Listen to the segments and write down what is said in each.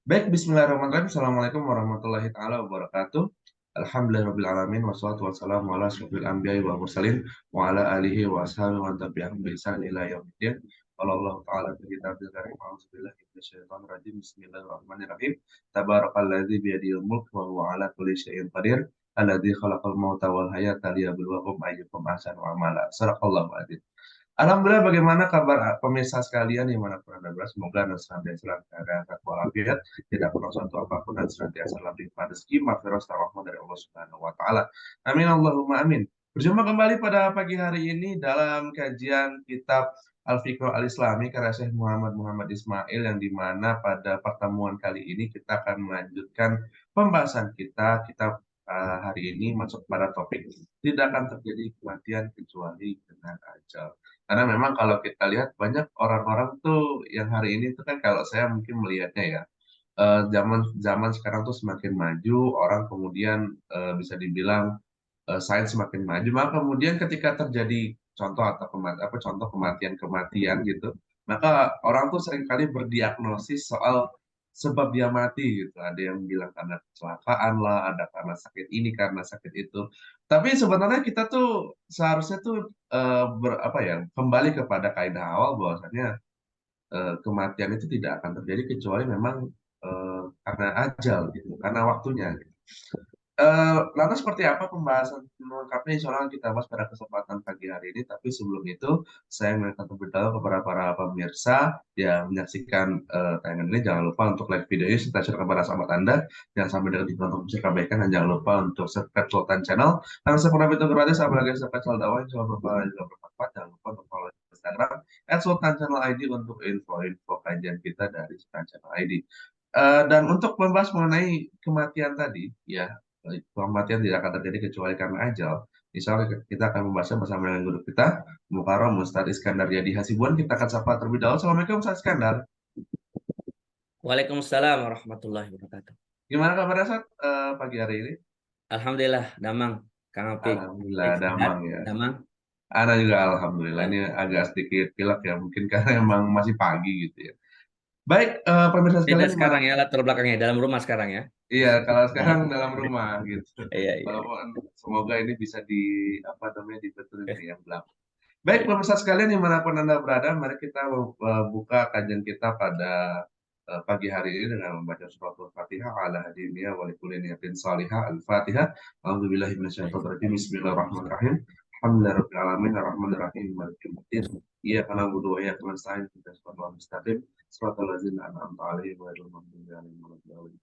Baik, bismillahirrahmanirrahim. Assalamualaikum warahmatullahi taala wabarakatuh. Alhamdulillahirabbil wassalatu wassalamu ala asyrofil anbiya'i wal mursalin wa ala alihi wa ashabihi wa tabi'ahum bi ihsan ila yaumiddin. Qala Allah ta'ala fi kitabil karim, a'udzubillahi minasyaitonir rajim. Bismillahirrahmanirrahim. Tabarakalladzi biyadihil mulk wa huwa ala kulli syai'in qadir. Alladzi khalaqal mauta wal hayata liyabluwakum ayyukum ahsanu amala. Shadaqallahu adzim. Alhamdulillah, bagaimana kabar pemirsa sekalian dimanapun Anda berada? Semoga Anda senantiasa dalam keadaan sehat walafiat, tidak pernah suatu apapun dan senantiasa dalam limpahan rezeki, maghfirah, rahmat dari Allah Subhanahu wa taala. Amin Allahumma amin. Berjumpa kembali pada pagi hari ini dalam kajian kitab Al-Fiqh Al-Islami karya Syekh Muhammad Ismail, yang dimana pada pertemuan kali ini kita akan melanjutkan pembahasan kita kitab hari ini masuk pada topik tidak akan terjadi kematian kecuali dengan ajal. Karena memang kalau kita lihat banyak orang-orang tuh yang hari ini tuh kan, kalau saya mungkin melihatnya ya, zaman zaman sekarang tuh semakin maju, orang kemudian bisa dibilang sains semakin maju, maka kemudian ketika terjadi contoh atau contoh kematian-kematian gitu, maka orang tuh seringkali berdiagnosis soal sebab dia mati gitu. Ada yang bilang karena kecelakaan lah, ada karena sakit ini, karena sakit itu. Tapi sebenarnya kita tuh seharusnya tuh apa ya, kembali kepada kaidah awal bahwasanya kematian itu tidak akan terjadi kecuali memang karena ajal gitu, karena waktunya gitu. Lantas seperti apa pembahasan lengkapnya, insya Allah kita bahas pada kesempatan pagi hari ini. Tapi sebelum itu, saya ingin beritahu kepada para pemirsa yang menyaksikan tayangan ini, jangan lupa untuk like video ini, serta share kepada sahabat Anda. Jangan sampai dengan untuk bisa kebaikan, dan jangan lupa untuk subscribe Sultan Channel. Karena saya pernah itu gratis, apalagi subscribe channel dakwah, insya Allah juga bermanfaat. Jangan lupa untuk follow Instagram @Sultan Channel ID untuk info-info kajian kita dari Sultan Channel ID. Dan untuk membahas mengenai kematian tadi, ya, kematian tidak akan terjadi kecuali karena ajal. Insya Allah kita akan membahasnya bersama dengan guru kita, Mukarram Ustadz Iskandar Yadi Hasibuan. Kita akan sapa terlebih dahulu. Assalamualaikum Ustadz Iskandar. Waalaikumsalam warahmatullahi wabarakatuh. Gimana kabarnya Ustadz pagi hari ini? Alhamdulillah, damang, Kang Apik. Alhamdulillah, Baik, sehat, damang ya. damang. Ana juga Alhamdulillah. Ini Ya. agak sedikit pilek ya, mungkin karena emang masih pagi gitu ya. Baik, pemirsa Beda sekalian, sekarang ya, latar belakangnya dalam rumah sekarang ya. iya, kalau sekarang dalam rumah gitu. Iya, iya, iya. Walaupun semoga ini bisa di apa namanya dibetulin Eh, nih yang belakang. Baik, iya. pemirsa sekalian dimanapun Anda berada, mari kita buka kajian kita pada pagi hari ini dengan membaca surat Al-Fatihah ala hadiniya wa likulli niyatin salihah. Al-Fatihah. A'udzubillahi minasyaitonir Bismillahirrahmanirrahim. Alhamdulillahirabbil alamin arrahmanir rahim maliki yaumiddin. Iyyaka na'budu wa iyyaka nasta'in ihdinas siratal mustaqim siratal ladzina an'amta 'alaihim ghairil maghdubi 'alaihim waladdallin.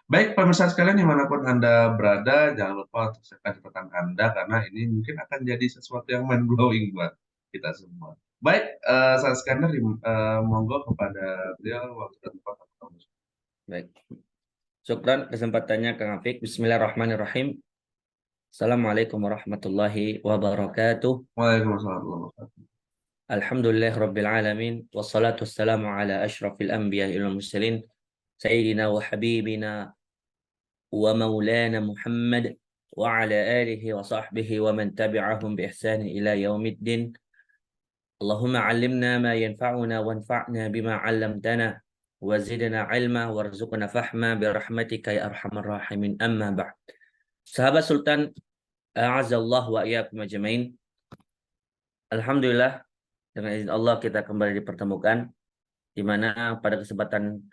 Baik, pemirsa sekalian dimanapun Anda berada, jangan lupa untuk share catatan Anda, karena ini mungkin akan jadi sesuatu yang mind blowing buat kita semua. Baik, saya Skandar, monggo kepada beliau waktu dan tempat. Baik. Syukran kesempatannya Kang Apik. Bismillahirrahmanirrahim. Assalamualaikum warahmatullahi wabarakatuh. Waalaikumsalam warahmatullahi wabarakatuh. Alhamdulillah Rabbil Alamin. Wassalatu wassalamu ala ashrafil anbiya wal mursalin. Sayyidina wa habibina wa maulana Muhammad wa ala alihi wa sahbihi wa man tabi'ahum bi ihsan ila yaumiddin. Allahumma 'allimna ma yanfa'una wanfa'na bima 'allamtana wa zidna 'ilma warzuqna fahma bi rahmatika ya arhamar rahimin, amma ba'd. Sahabat Sultan, a'azzallahu wa iyyakum ajmain. Alhamdulillah, dengan izin Allah kita kembali dipertemukan, di mana pada kesempatan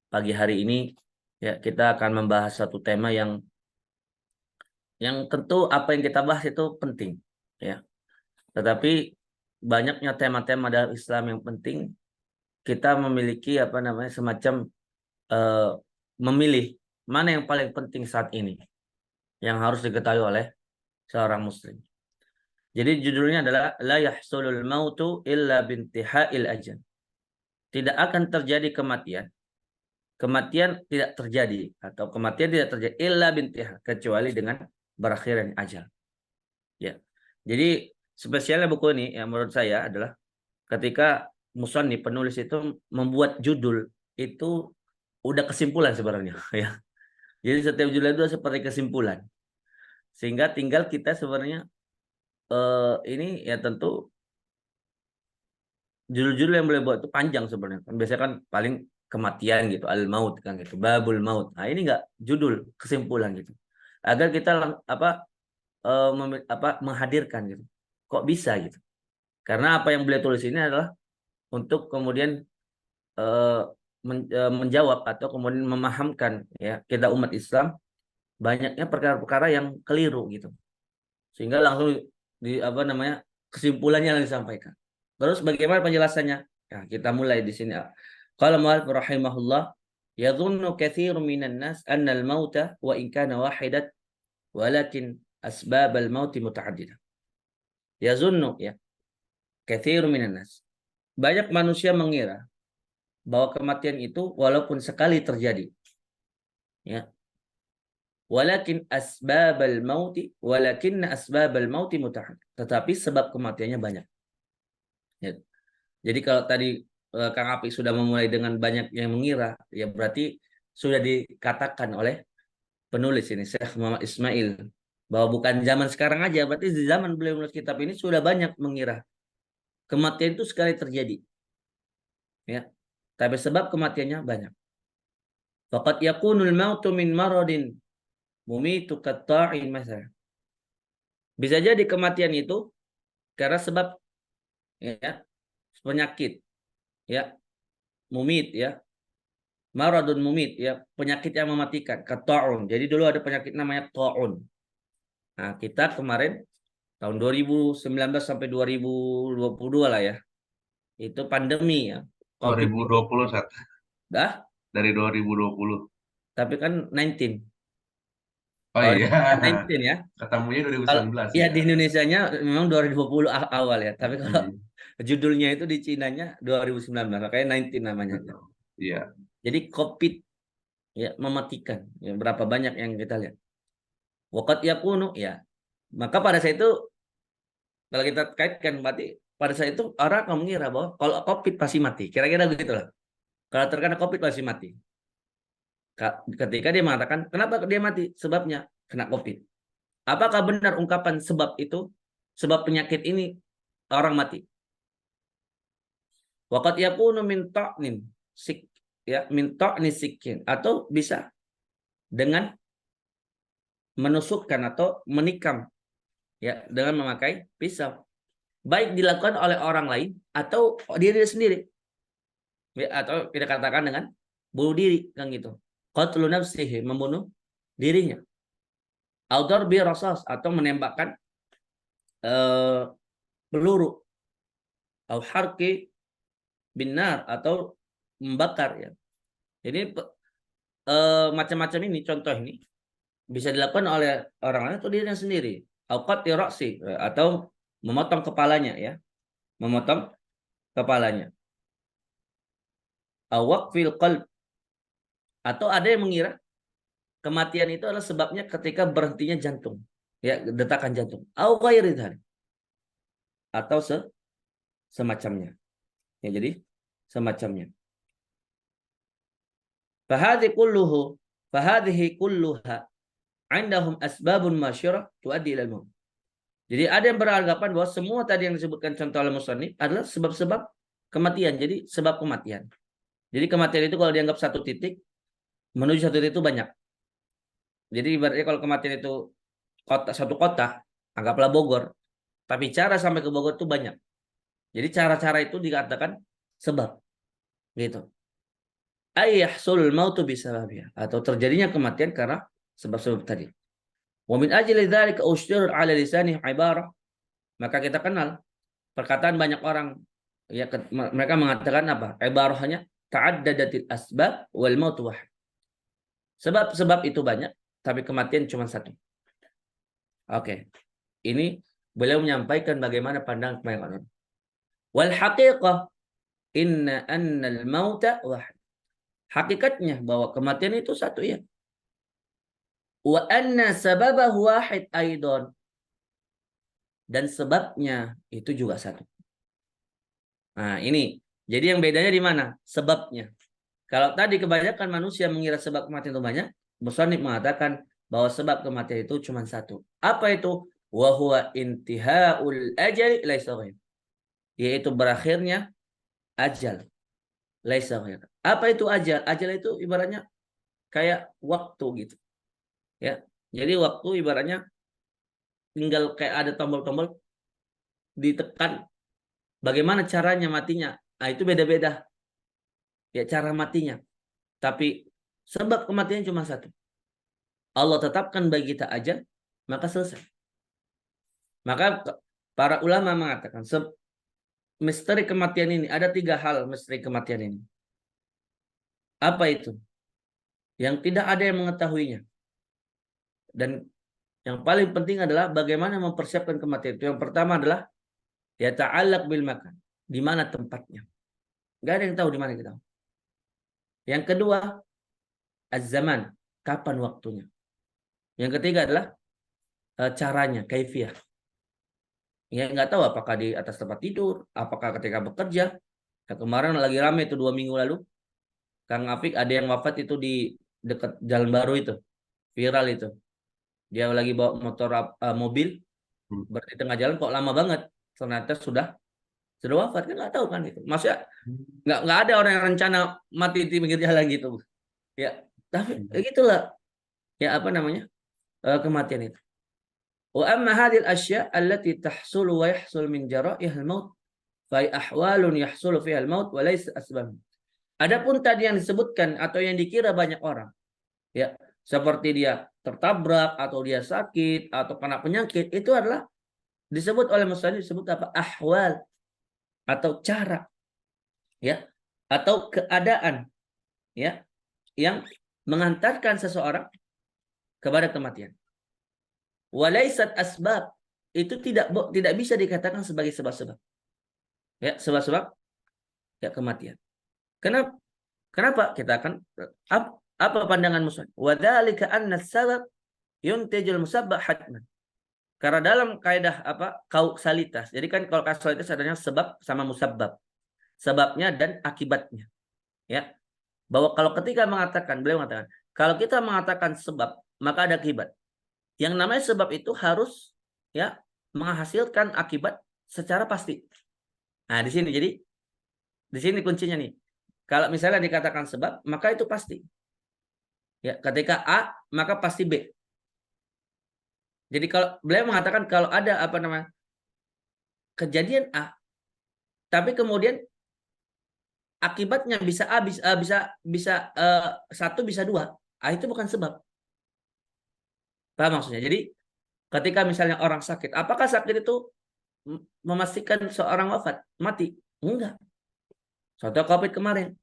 pagi hari ini ya kita akan membahas satu tema yang tentu apa yang kita bahas itu penting ya. Tetapi banyaknya tema-tema dalam Islam yang penting, kita memiliki semacam memilih mana yang paling penting saat ini yang harus diketahui oleh seorang muslim. Jadi judulnya adalah la yahsulul mautu illa bintihail ajal. Tidak akan terjadi kematian. Kematian tidak terjadi atau kematian tidak terjadi illa bintiha, kecuali dengan berakhirnya ajal. Ya. Jadi spesialnya buku ini yang menurut saya adalah ketika musannif penulis itu membuat judul itu udah kesimpulan sebenarnya ya. Jadi setiap judul itu seperti kesimpulan. Sehingga tinggal kita sebenarnya ini ya tentu judul-judul yang boleh buat itu panjang sebenarnya. Kan biasanya kan paling kematian gitu, al-maut kan gitu, babul maut. Nah, ini enggak judul, kesimpulan gitu. Agar kita menghadirkan gitu. Kok bisa gitu? Karena apa yang beliau tulis ini adalah untuk kemudian menjawab atau kemudian memahamkan ya kita umat Islam banyaknya perkara-perkara yang keliru gitu. Sehingga langsung kesimpulannya yang disampaikan. Terus bagaimana penjelasannya? Ya, kita mulai di sini. Qala mu'allif rahimahullah, yadhunnu katsirun minan nas anna al-mauta wa in kana wahidat walakin asbab al-mauti muta'addidah. Yazunnu ya, katsirun minan nas. Banyak manusia mengira bahwa kematian itu walaupun sekali terjadi. Ya. Walakinna asbabal mauti muta'addid. Tetapi sebab kematiannya banyak. Ya. Jadi kalau tadi Kang Api sudah memulai dengan banyak yang mengira, ya berarti sudah dikatakan oleh penulis ini Syekh Muhammad Ismail bahwa bukan zaman sekarang aja, berarti di zaman beliau menulis kitab ini sudah banyak mengira kematian itu sekali terjadi. Ya. Tapi sebab kematiannya banyak. Faqad yakunul mautu min maradin mumitu qatta'in masalah. Bisa jadi kematian itu karena sebab ya penyakit ya mumit ya maradun mumit ya penyakit yang mematikan ta'un. Jadi dulu ada penyakit namanya ta'un. Nah, kita kemarin tahun 2019 sampai 2022 lah ya. Itu pandemi ya. Covid itu 2020 saat dah dari 2020. tapi kan 19. Oh Kalau di iya, 19 ya. ketemunya Kalau 2019 ya ya. di Indonesianya memang 2020 awal ya, tapi kalau Hmm, judulnya itu di Cinanya 2019, makanya 19 namanya. betul. Iya. Jadi COVID ya mematikan. Ya, berapa banyak yang kita lihat. Waqat yakunu ya. Maka pada saat itu kalau kita kaitkan berarti pada saat itu orang akan mengira bahwa kalau COVID pasti mati. Kira-kira begitu lah. Kalau terkena COVID pasti mati. Ketika dia mengatakan kenapa dia mati? Sebabnya kena COVID. Apakah benar ungkapan sebab itu? Sebab penyakit ini orang mati. Waqat yakunu min ta'nin sik ya min ta'ni sikin atau bisa dengan menusukkan atau menikam ya dengan memakai pisau. Baik dilakukan oleh orang lain atau diri sendiri. Ya, atau kita katakan dengan bunuh diri kan gitu. Qatlu nafsihi membunuh dirinya. Au darbi rasas atau menembakkan peluru. Au harqi binar atau membakar ya. Jadi macam-macam ini contoh ini bisa dilakukan oleh orang lain atau dirinya sendiri. Au qat'i ra'si atau memotong kepalanya ya. Memotong kepalanya. Au waqfil qalb atau ada yang mengira kematian itu adalah sebabnya ketika berhentinya jantung. Ya, detakan jantung. Au ghairi dzalik. Atau semacamnya. Ya, jadi semacamnya. Fahadhihi kulluha indahum asbabun masyurah tuaddi ilal maut. Jadi ada yang beranggapan bahwa semua tadi yang disebutkan contoh al-musannif adalah sebab-sebab kematian. Jadi sebab kematian. Jadi kematian itu kalau dianggap satu titik menuju satu titik itu banyak. Jadi ibaratnya kalau kematian itu satu kota, anggaplah Bogor. Tapi cara sampai ke Bogor itu banyak. Jadi cara-cara itu dikatakan sebab. Gitu. Ayyahsul mautu bisababiyah. Atau terjadinya kematian karena sebab-sebab tadi. Wa min ajli dzalika ushtur ala lisani ibarah. Maka kita kenal perkataan banyak orang. Ya, mereka mengatakan apa? Ibarahnya ta'addadatil asbab wal mautu wahid. Sebab-sebab itu banyak, tapi kematian cuma satu. Oke. Ini beliau menyampaikan bagaimana pandangan banyak orang. Wal haqiqah inna annal mauta wahid. Hakikatnya bahwa kematian itu satu ya. Wa anna sababahu wahid aidan. Dan sebabnya itu juga satu. Nah, ini. Jadi yang bedanya di mana? Sebabnya. Kalau tadi kebanyakan manusia mengira sebab kematian itu banyak, musannif mengatakan bahwa sebab kematian itu cuma satu. Apa itu? Wa huwa intihaul ajali laisa ghair. Yaitu berakhirnya ajal. Laisa ghair. Apa itu ajal? Ajal itu ibaratnya kayak waktu gitu. Ya. Jadi waktu ibaratnya tinggal kayak ada tombol-tombol ditekan. Bagaimana caranya matinya? Nah, itu beda-beda. Ya cara matinya. Tapi sebab kematian cuma satu. Allah tetapkan bagi kita ajal, maka selesai. Maka para ulama mengatakan misteri kematian ini ada 3 hal misteri kematian ini. Apa itu? Yang tidak ada yang mengetahuinya. Dan yang paling penting adalah bagaimana mempersiapkan kematian itu. Yang pertama adalah ya ta'allaq bil makan. Di mana tempatnya? Enggak ada yang tahu di mana kita. Yang kedua, az-zaman, kapan waktunya. Yang ketiga adalah caranya, kaifiyah. Ya nggak tahu apakah di atas tempat tidur, apakah ketika bekerja. Ya, kemarin lagi rame itu 2 minggu lalu, Kang Apik ada yang wafat itu di dekat Jalan Baru itu, viral itu. Dia lagi bawa motor mobil, berarti tengah jalan kok lama banget. Ternyata sudah wafat, kan nggak tahu kan itu. Maksudnya nggak ada orang yang rencana mati di pinggir jalan gitu. Ya, tapi gitulah. Ya apa namanya? Kematian itu. Wa amma hadhil asya' allati tahsulu wa yahsul min jara'ihil maut fa ahwalun yahsulu fiha al-maut wa laysa asbab. Adapun tadi yang disebutkan atau yang dikira banyak orang, ya, seperti dia tertabrak atau dia sakit atau kena penyakit, itu adalah disebut oleh musannif disebut apa? Ahwal atau cara, ya, atau keadaan, ya, yang mengantarkan seseorang kepada kematian. Walaisat asbab, itu tidak bisa dikatakan sebagai sebab-sebab. Ya, sebab-sebab ya kematian. Kenapa? Kita akan apa pandangan musannif? Wa dzalika anna sabab yuntijul musabbah hatman. Karena dalam kaidah apa? Kausalitas. Jadi kan kalau kausalitas adanya sebab sama musabbab. Sebabnya dan akibatnya. Ya. Bahwa kalau ketika beliau mengatakan, kalau kita mengatakan sebab, maka ada akibat. Yang namanya sebab itu harus ya menghasilkan akibat secara pasti. Nah, di sini kuncinya nih. Kalau misalnya dikatakan sebab, maka itu pasti. Ya, ketika A, maka pasti B. Jadi kalau beliau mengatakan kalau ada apa namanya kejadian A, tapi kemudian akibatnya bisa A, satu bisa dua, itu bukan sebab. Paham maksudnya? Jadi ketika misalnya orang sakit, apakah sakit itu memastikan seorang wafat, mati? Enggak. Contoh COVID kemarin,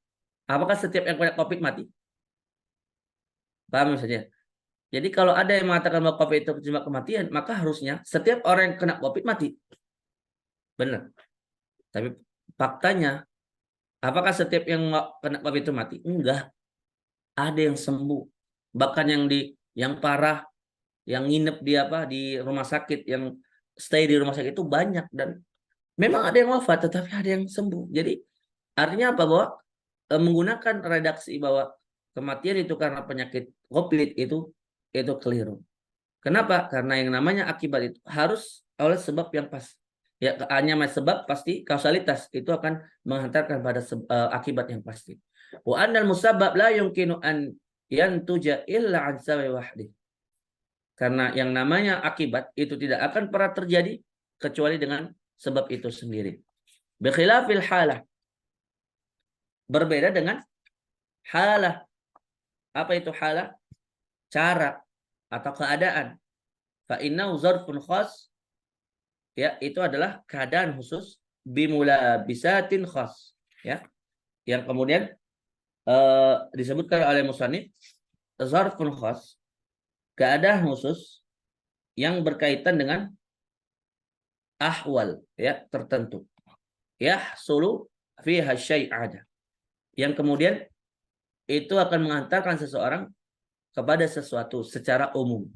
apakah setiap yang kena COVID mati? Paham maksudnya? Jadi kalau ada yang mengatakan bahwa COVID itu penyebab kematian, maka harusnya setiap orang yang kena COVID mati. Benar. Tapi faktanya, apakah setiap yang kena COVID itu mati? Enggak. Ada yang sembuh. Bahkan yang parah, yang nginep di rumah sakit, yang stay di rumah sakit itu banyak, dan memang ada yang wafat tetapi ada yang sembuh. Jadi artinya apa? Bahwa menggunakan redaksi bahwa kematian itu karena penyakit COVID itu keliru. Kenapa? Karena yang namanya akibat itu harus oleh sebab yang pas. Ya, hanya sebab pasti kausalitas itu akan menghantarkan pada akibat yang pasti. Wa annal musabbab la yumkinu an yantuja illa an sababi wahdi. Karena yang namanya akibat itu tidak akan pernah terjadi kecuali dengan sebab itu sendiri. Bi khilafil halah. Berbeda dengan halah. Apa itu halah? Cara atau keadaan. Fa innahu zarfun khas, ya, itu adalah keadaan khusus bimula bisatin khas, ya, yang kemudian disebutkan oleh musannif zarfun khas, keadaan khusus yang berkaitan dengan ahwal, ya, tertentu, yahsulu fiha syai'ada, yang kemudian itu akan mengantarkan seseorang kepada sesuatu secara umum.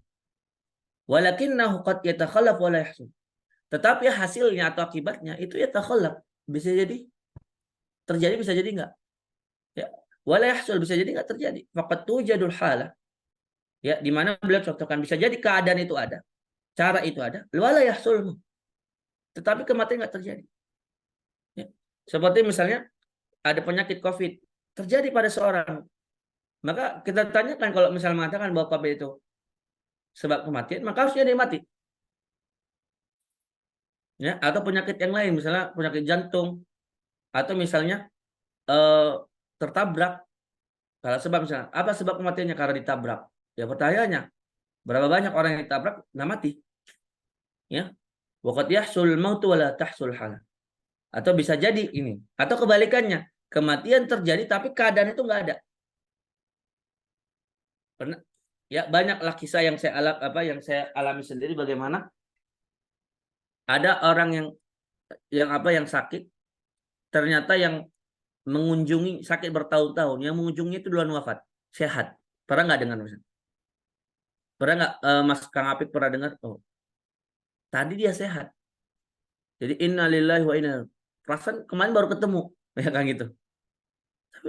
Walakinnahu qad yatakhallaf wa la yahsul. Tetapi hasilnya atau akibatnya itu yatakhallaf, bisa jadi terjadi, bisa jadi enggak. Ya, wala yahsul, bisa jadi enggak terjadi. Faqad tujadul halah. Ya, di mana beliau contohkan bisa jadi keadaan itu ada, cara itu ada, wala yahsul. Tetapi kematian enggak terjadi. Ya. Seperti misalnya ada penyakit COVID. terjadi pada seorang. Maka kita tanyakan kalau misalnya mengatakan bahwa COVID itu sebab kematian, maka harusnya dia mati. Ya, atau penyakit yang lain, misalnya penyakit jantung, atau misalnya tertabrak. Kalau sebab misalnya, apa sebab kematiannya? Karena ditabrak. Ya pertanyaannya, berapa banyak orang yang ditabrak nggak mati? Ya, waqad yahsul mautu wala tahsul hal. Atau bisa jadi ini, atau kebalikannya, kematian terjadi tapi keadaan itu nggak ada. Pernah, ya banyaklah kisah yang saya alami sendiri, bagaimana ada orang yang sakit, ternyata yang mengunjungi sakit bertahun-tahun, yang mengunjungi itu duluan wafat, sehat. Pernah nggak dengar misalnya? Pernah nggak Mas Kang Apik pernah dengar? Oh, tadi dia sehat. Jadi innalillahi wa inna, perasaan kemarin baru ketemu, ya kan gitu. Tapi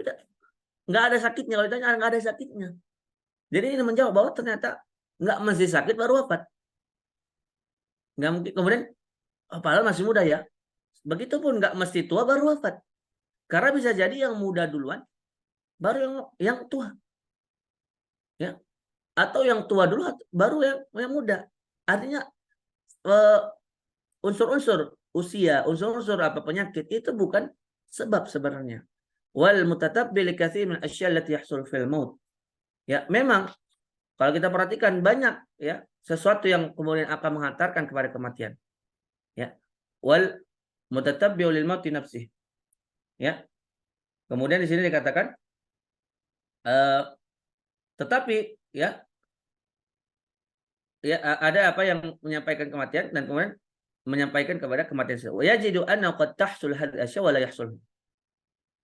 nggak ada sakitnya, kalau ditanya nggak ada sakitnya. Jadi ini menjawab bahwa ternyata nggak mesti sakit baru wafat. Nggak mungkin kemudian, oh, padahal masih muda ya. Begitupun nggak mesti tua baru wafat. Karena bisa jadi yang muda duluan, baru yang tua. Ya. Atau yang tua dulu, baru yang muda. Artinya unsur-unsur usia, unsur-unsur apa penyakit itu bukan sebab sebenarnya. Wal mutatabbil katsir min asya' allati yahsul fil maut. Ya, memang kalau kita perhatikan banyak ya sesuatu yang kemudian akan menghantarkan kepada kematian. Ya. Wal mutatabbi lil mauti nafsihi. Ya. Kemudian di sini dikatakan tetapi ya ada apa yang menyampaikan kematian dan kemudian menyampaikan kepada kematian. Yajidu anna qad tahsul hadhihi asya' wa la yahsul.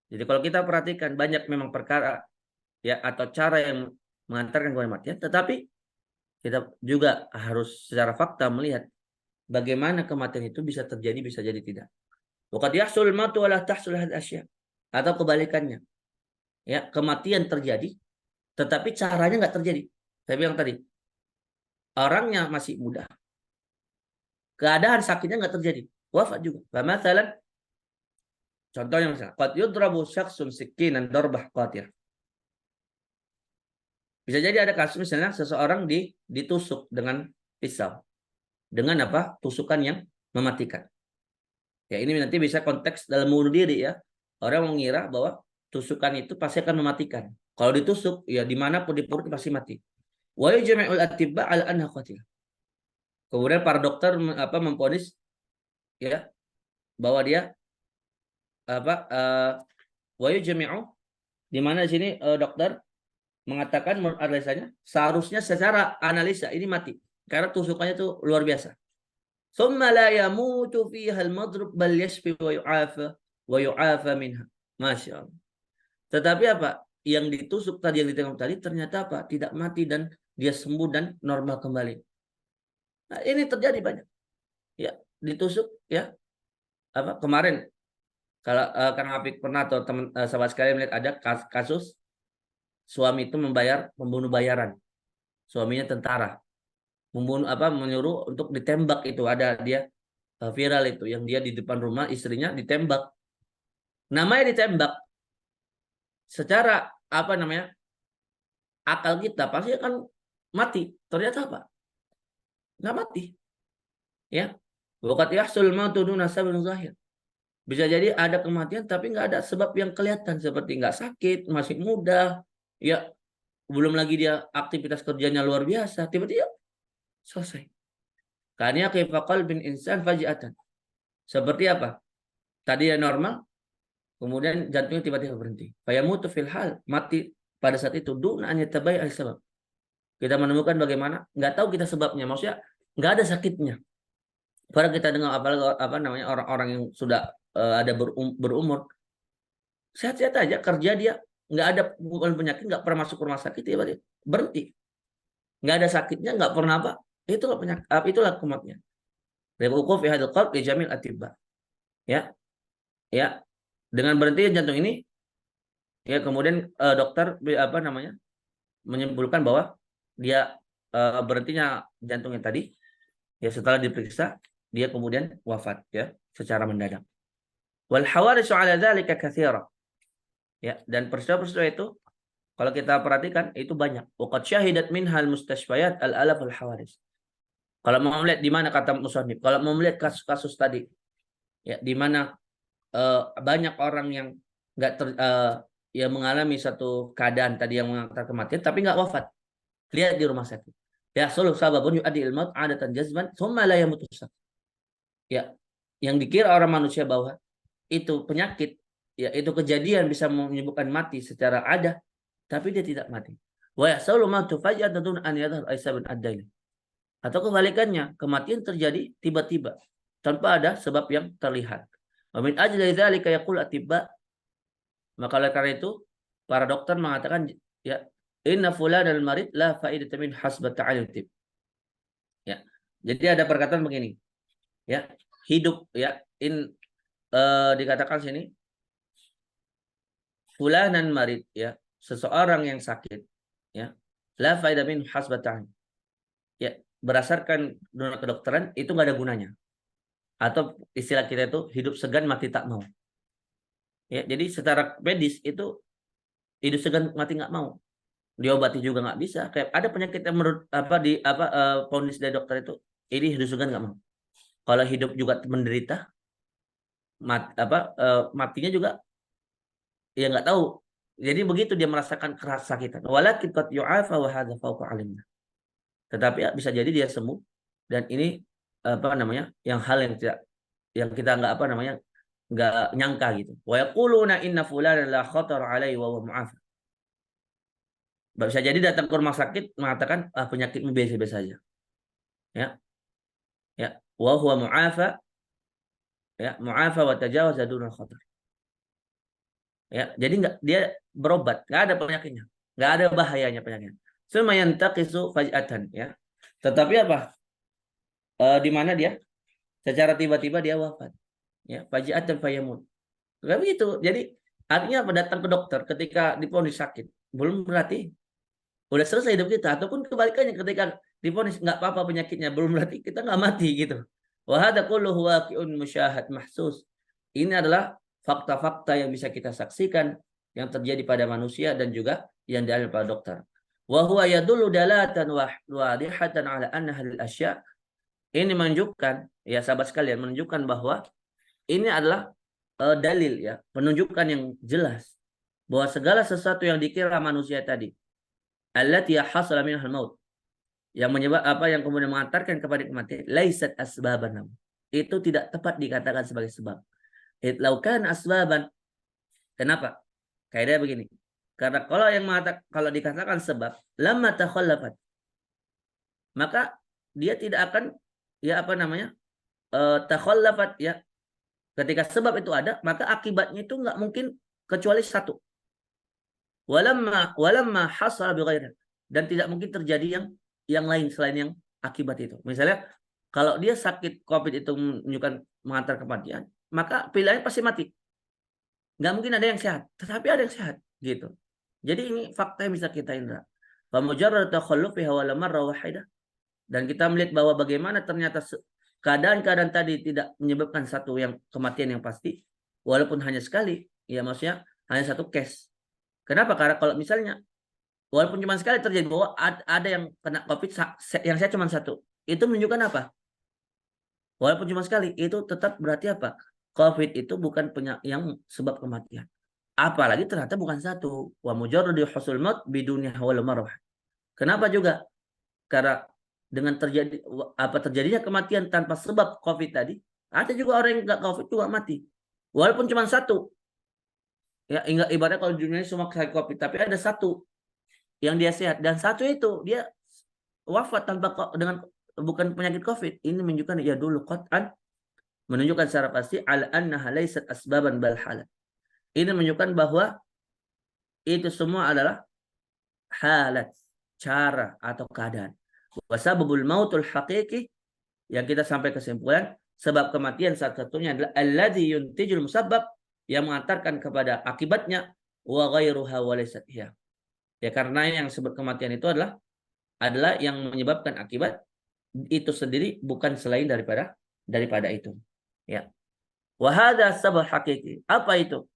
Jadi kalau kita perhatikan banyak memang perkara ya atau cara yang mengantarkan kepada kematian, tetapi kita juga harus secara fakta melihat bagaimana kematian itu bisa terjadi, bisa jadi tidak. Waqad yahsul mautu wa la tahsul hadhihi asya'. Atau kebalikannya. Ya, kematian terjadi tetapi caranya nggak terjadi. Saya bilang tadi, orangnya masih muda. Keadaan sakitnya nggak terjadi. Wafat juga. Masalah contohnya misalnya, qad yudrabu syakhsun sikinan darbah qatir. Bisa jadi ada kasus misalnya seseorang ditusuk dengan pisau. Dengan apa? Tusukan yang mematikan. Ya ini nanti bisa konteks dalam bunuh diri ya. Orang mengira bahwa tusukan itu pasti akan mematikan. Kalau ditusuk, ya dimanapun di perut pasti mati. Wa yujma'ul atibba al anha qatil. Kemudian para dokter memvonis ya bahwa dia wa yujma'u, di mana di sini dokter mengatakan menurut analisanya seharusnya secara analisa ini mati karena tusukannya itu luar biasa. Tsumma la yamutu fiha al-madrub bal yashfi wa yu'afa minha. Masya Allah. Tetapi apa? Yang ditusuk tadi, yang ditengok tadi ternyata apa? Tidak mati dan dia sembuh dan normal kembali. Nah, ini terjadi banyak. Ya, ditusuk ya. Apa kemarin kalau Kang Apik pernah atau teman sahabat sekalian melihat ada kasus suami itu membunuh bayaran. Suaminya tentara. Menyuruh untuk ditembak, itu ada dia viral itu yang dia di depan rumah istrinya ditembak. Namanya ditembak. Secara akal kita pasti akan mati. Ternyata apa? Nggak mati. Ya. Waqad yahsul mautu duna sababin zahir. Bisa jadi ada kematian tapi nggak ada sebab yang kelihatan, seperti nggak sakit, masih muda, ya belum lagi dia aktivitas kerjanya luar biasa, tiba-tiba selesai. Karena kaifa qalbin insan faji'atan. Seperti apa? Tadi ya normal, kemudian jantungnya tiba-tiba berhenti. Fayamutu fil hal, mati pada saat itu. Duna an yatabayyan sebab. Kita menemukan bagaimana, nggak tahu kita sebabnya, maksudnya nggak ada sakitnya. Padahal kita dengar orang-orang yang sudah ada berumur, sehat-sehat aja, kerja dia nggak ada penyakit, nggak pernah masuk rumah sakit, ya berhenti, nggak ada sakitnya, nggak pernah apa, itulah penyakit, itulah kematian. Rewukuf fi hadzal qalb li jamil atibba. Ya, ya, dengan berhenti jantung ini, ya kemudian dokter menyimpulkan bahwa dia berhentinya jantungnya tadi, ya setelah diperiksa dia kemudian wafat ya secara mendadak. Wal hawarisu ala dzalika katsira. Ya, dan peristiwa-peristiwa itu kalau kita perhatikan itu banyak. Waqad syahidat minhal mustashfayat al-alaf al-hawaris. Kalau mau melihat di mana kata musannif, kalau mau melihat kasus-kasus tadi, ya di mana banyak orang yang nggak yang mengalami satu keadaan tadi yang mengantar kematian tapi nggak wafat. Lihat di rumah sakit. Ya, suluh sababun yu'addi ilmaut adatan jazman thumma la yamutu. Ya, yang dikira orang manusia bahwa itu penyakit, ya itu kejadian bisa menyebabkan mati secara ada, tapi dia tidak mati. Wa yasulu mautu faj'atan dun an yadhhar Aisyah bin Ad-Daili. Atau kebalikannya, kematian terjadi tiba-tiba tanpa ada sebab yang terlihat. Wa min ajli dzalika yaqul atibba, maka oleh karena itu para dokter mengatakan ya inna fulanal marid la faidata min hasbat ta'alim tib. Ya. Jadi ada perkataan begini, ya, hidup ya dikatakan sini fulanan marid, ya, seseorang yang sakit, ya, la faida min hasbatan, ya, berdasarkan dunia kedokteran itu nggak ada gunanya, atau istilah kita itu hidup segan mati tak mau, ya. Jadi secara medis itu hidup segan mati nggak mau, diobati juga nggak bisa. Kayak ada penyakit yang menurut vonis dari dokter itu ini hidup segan nggak mau, kalau hidup juga menderita matinya juga ya nggak tahu. Jadi begitu dia merasakan kesakitan. Walakin qad yu'afa wa hadza fawqa alimna. Tetapi ya, bisa jadi dia sembuh dan ini yang hal yang tidak yang kita nggak nyangka gitu. Wa yaquluna inna fulanan la khatar alaihi wa huwa mu'afa. Bisa jadi datang ke rumah sakit mengatakan penyakitmu biasa-biasa saja. Ya. Ya, wa huwa mu'afa, ya, mu'afa wa tajawaza dunal khatar. Ya, jadi dia berobat, nggak ada penyakitnya, nggak ada bahayanya penyakitnya. Summa yantaqisu faj'atan, ya. Tetapi apa? Di mana dia secara tiba-tiba dia wafat. Ya, faj'atan fayamut. Kayak begitu. Jadi artinya apa? Datang ke dokter ketika divonis sakit, belum berarti udah selesai hidup kita, ataupun kebalikannya ketika divonis nggak apa-apa penyakitnya, belum berarti kita nggak mati gitu. Wa hadza kulluhu waqi'un musyahad mahsus. Ini adalah fakta-fakta yang bisa kita saksikan yang terjadi pada manusia dan juga yang dialami pada dokter. Wa huwa yadullu dalatan wadihatan ala anna hadhihi asya'. Ini menunjukkan, ya sahabat sekalian, menunjukkan bahwa ini adalah dalil, ya, penunjukan yang jelas bahwa segala sesuatu yang dikira manusia tadi allati hasala minhal maut, yang yang kemudian mengantarkan kepada kematian, laisat asbaban, itu tidak tepat dikatakan sebagai sebab. Laukan asbaban, kenapa? Kaidah begini. Karena kalau dikatakan sebab, lamma takhallafat, maka dia tidak akan takhallafat, ya. Ketika sebab itu ada, maka akibatnya itu nggak mungkin kecuali satu. Walamma hasala bighairi, dan tidak mungkin terjadi yang lain selain yang akibat itu. Misalnya kalau dia sakit COVID itu mengantar kematian, maka pilihannya pasti mati. Nggak mungkin ada yang sehat, tetapi ada yang sehat gitu. Jadi ini fakta yang bisa kita indra. Famujarrad takhallufi hawala marra wahidah, dan kita melihat bahwa bagaimana ternyata keadaan-keadaan tadi tidak menyebabkan satu yang kematian yang pasti, walaupun hanya sekali, ya maksudnya hanya satu case. Kenapa? Karena kalau misalnya walaupun cuma sekali terjadi bahwa ada yang kena COVID yang saya cuma satu, itu menunjukkan apa? Walaupun cuma sekali, itu tetap berarti apa? COVID itu bukan yang sebab kematian. Apalagi ternyata bukan satu. Wa mujarradu husul maut bidunya wal marwah. Kenapa juga? Karena dengan terjadinya kematian tanpa sebab COVID tadi, ada juga orang yang nggak COVID juga mati. Walaupun cuma satu. Ya, ibaratnya kalau dunia semua sakit COVID, tapi ada satu yang dia sehat, dan satu itu dia wafat dengan bukan penyakit COVID. Ini menunjukkan ya dulu qat'an, menunjukkan secara pasti al annaha laysat asbaban bal halat. Ini menunjukkan bahwa itu semua adalah halat, cara atau keadaan. Wasababul mautul haqiqi, yang kita sampai kesimpulan sebab kematian saat satunya adalah alladzi yuntijul musabbab, yang mengantarkan kepada akibatnya, wa ghairuha wa laysat hiya. Ya, karena yang sebab kematian itu adalah yang menyebabkan akibat itu sendiri, bukan selain daripada itu. Ya. Wa hadza sabab hakiki. Apa itu?